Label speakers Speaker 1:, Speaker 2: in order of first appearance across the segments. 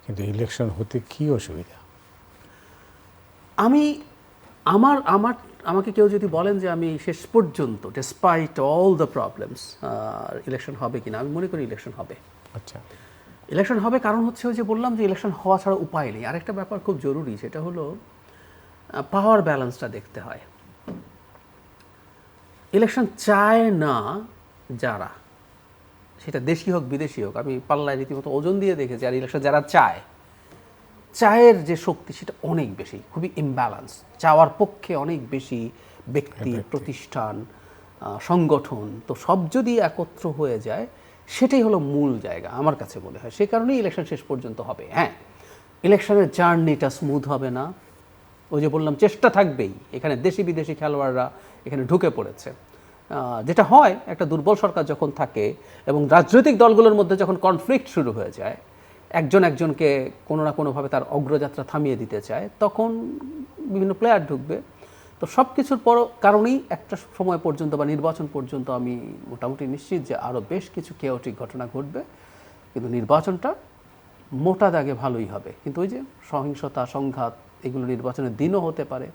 Speaker 1: কিন্তু ইলেকশন হতে কি অসুবিধা?
Speaker 2: আমি আমার আমার আমাকে কেউ যদি বলেন যে আমি শেষ পর্যন্ত despite all the problems election হবে কিনা, আমি মনে করি ইলেকশন হবে।
Speaker 1: আচ্ছা,
Speaker 2: ইলেকশন হবে, কারণ হচ্ছে ওই যে বললাম যে ইলেকশন হওয়া ছাড়া উপায় নেই। আরেকটা ব্যাপার খুব জরুরি, সেটা হলো পাওয়ার ব্যালেন্সটা দেখতে হয়। ইলেকশন চায় না যারা, সেটা দেশি হোক বিদেশি হোক, আমি পাল্লায় রীতিমতো ওজন দিয়ে দেখেছি, আর ইলেকশন যারা চায়ের যে শক্তি সেটা অনেক বেশি, খুবই ইমব্যালেন্স। চাওয়ার পক্ষে অনেক বেশি ব্যক্তি, প্রতিষ্ঠান, সংগঠন, তো সব যদি একত্র হয়ে যায় সেটাই হলো মূল জায়গা আমার কাছে মনে হয়। সে কারণেই ইলেকশন শেষ পর্যন্ত হবে। হ্যাঁ, ইলেকশনের জার্নিটা স্মুথ হবে না, ওই যে বললাম চেষ্টা থাকবেই। এখানে দেশি বিদেশি খেলোয়াড়রা এখানে ঢুকে পড়েছে। যেটা হয়, একটা দুর্বল সরকার যখন থাকে এবং রাজনৈতিক দলগুলোর মধ্যে যখন কনফ্লিক্ট শুরু হয়ে যায়, একজন একজনকে কোনো না কোনোভাবে তার অগ্রযাত্রা থামিয়ে দিতে চায়, তখন বিভিন্ন প্লেয়ার ঢুকবে। তো সব কিছুর কারণেই একটা সময় পর্যন্ত বা নির্বাচন পর্যন্ত আমি মোটামুটি নিশ্চিত যে আরও বেশ কিছু কেওটিক ঘটনা ঘটবে, কিন্তু নির্বাচনটা মোটা দাগে ভালোই হবে। কিন্তু ওই যে সহিংসতা, সংঘাত, এগুলো নির্বাচনের দিনও হতে পারে।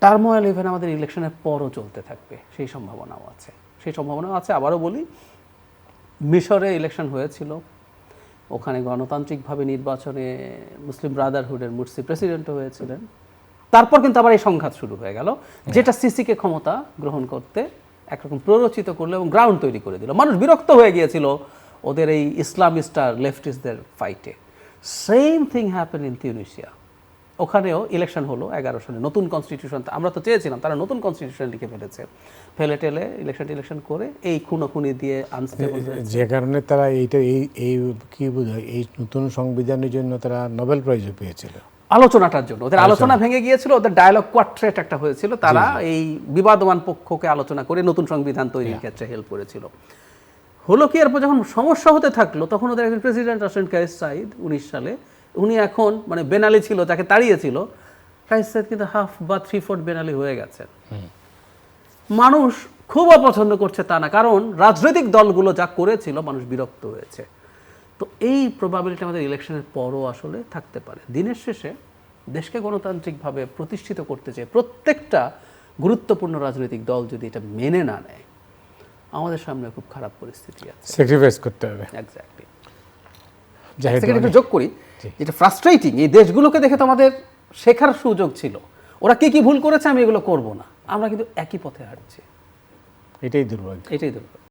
Speaker 2: টার্মোয়েল ইভেন আমাদের ইলেকশনের পরও চলতে থাকবে, সেই সম্ভাবনাও আছে। আবারও বলি, মিশরে ইলেকশন হয়েছিল, ওখানে গণতান্ত্রিকভাবে নির্বাচনে মুসলিম ব্রাদারহুডের মুরসি প্রেসিডেন্টও হয়েছিলেন। তারপর কিন্তু আবার এই সংঘাত শুরু হয়ে গেল, যেটা সিসিকে ক্ষমতা গ্রহণ করতে একরকম প্ররোচিত করলো এবং গ্রাউন্ড তৈরি করে দিল। মানুষ বিরক্ত হয়ে গিয়েছিল ওদের এই ইসলামিস্ট আর লেফটিস্টদের ফাইটে। Same thing happen in Tunisia. ওখানেও ইলেকশন হলো 11 সালে, নতুন কনস্টিটিউশন, আমরা তো চেয়েছিলাম, তারা নতুন কনস্টিটিউশন লিখে ফেলে টেলে ইলেকশন করে এই খুনোখুনি দিয়ে আনস্টেবল,
Speaker 1: যে কারণে তারা এই কি বোঝায়, এই নতুন সংবিধানের জন্য তারা নোবেল প্রাইজও পেয়েছিল।
Speaker 2: আলোচনাটার জন্য ওদের আলোচনা ভেঙে গিয়েছিল, ওদের ডায়ালগ কোয়ার্ট্রেট একটা হয়েছিল, তারা এই বিবাদমান পক্ষকে আলোচনা করে নতুন সংবিধান তৈরির ক্ষেত্রে হেল্প করেছিল। হলো কি, এরপর যখন সমস্যা হতে থাকলো, তখন ওদের একজন প্রেসিডেন্ট আসেন কায়েস সাইদ 19 সালে। উনি এখন মানে বেনালি ছিল, যাকে তাড়িয়েছিল, কায়েস সাইদ কিন্তু হাফ বা 3/4 বেনালি হয়ে গেছে। মানুষ খুব অপছন্দ করছে তা না, কারণ রাজনৈতিক দলগুলো যা করেছিল মানুষ বিরক্ত হয়েছে। তো এই প্রবাবিলিটি আমাদের ইলেকশনের পরও আসলে থাকতে পারে। দিনের শেষে দেশকে গণতান্ত্রিকভাবে প্রতিষ্ঠিত করতে চায় প্রত্যেকটা গুরুত্বপূর্ণ রাজনৈতিক দল যদি এটা মেনে না নেয়, আমাদের সামনে খুব খারাপ পরিস্থিতি আছে,
Speaker 1: স্যাক্রিফাইস করতে হবে।
Speaker 2: এক্স্যাক্টলি।
Speaker 1: যেহেতু
Speaker 2: যোগ করি, যেটা ফ্রাস্ট্রেটিং, এই দেশগুলোকে দেখে তো আমাদের শেখার সুযোগ ছিল। ওরা কি কি ভুল করেছে আমি এগুলো করব না, আমরা কিন্তু একই পথে হাঁটছি।
Speaker 1: এটাই দুর্ভাগ্য।